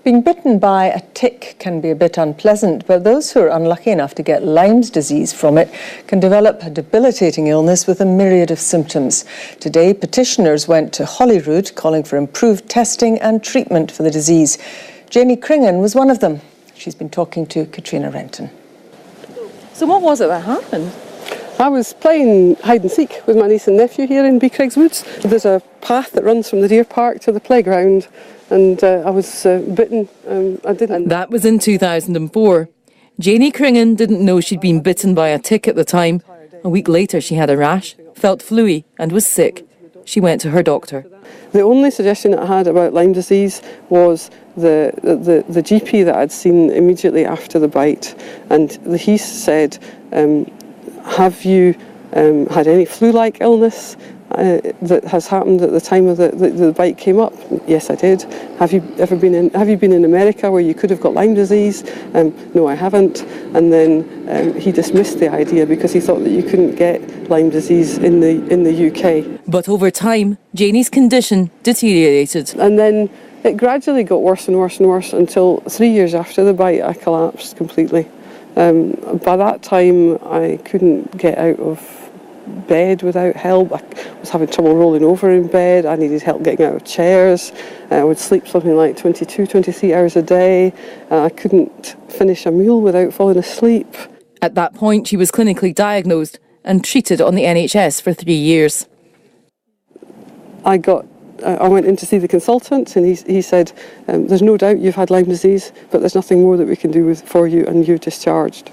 Being bitten by a tick can be a bit unpleasant, but those who are unlucky enough to get Lyme's disease from it can develop a debilitating illness with a myriad of symptoms. Today, petitioners went to Holyrood calling for improved testing and treatment for the disease. Janie Cringan was one of them. She's been talking to Katrina Renton. So what was it that happened? I was playing hide and seek with my niece and nephew here in Beecraigs Woods. There's a path that runs from the deer park to the playground, and I was bitten. That was in 2004. Janie Cringan didn't know she'd been bitten by a tick at the time. A week later she had a rash, felt fluey and was sick. She went to her doctor. The only suggestion I had about Lyme disease was the GP that I'd seen immediately after the bite, and he said, have you had any flu-like illness that has happened at the time of the bite came up? Yes, I did. Have you been in America where you could have got Lyme disease? No, I haven't. And then he dismissed the idea because he thought that you couldn't get Lyme disease in the UK. But over time, Janie's condition deteriorated. And then it gradually got worse and worse and worse until 3 years after the bite I collapsed completely. By that time I couldn't get out of bed without help. I was having trouble rolling over in bed. I needed help getting out of chairs. I would sleep something like 22, 23 hours a day. I couldn't finish a meal without falling asleep. At that point she was clinically diagnosed and treated on the NHS for 3 years. I went in to see the consultant, and he said, there's no doubt you've had Lyme disease, but there's nothing more that we can do for you, and you're discharged.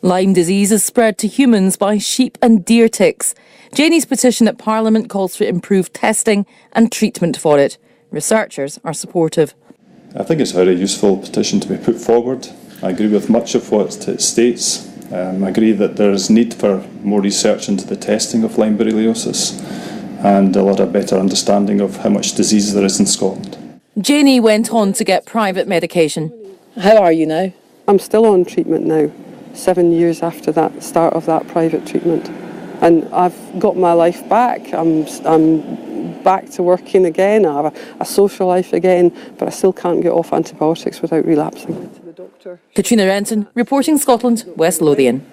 Lyme disease is spread to humans by sheep and deer ticks. Janie's petition at Parliament calls for improved testing and treatment for it. Researchers are supportive. I think it's a very useful petition to be put forward. I agree with much of what it states. I agree that there is need for more research into the testing of Lyme borreliosis and a lot of better understanding of how much disease there is in Scotland. Janie went on to get private medication. How are you now? I'm still on treatment now, 7 years after that start of that private treatment. And I've got my life back. I'm back to working again. I have a social life again, but I still can't get off antibiotics without relapsing. Katrina Renton, reporting Scotland, West Lothian.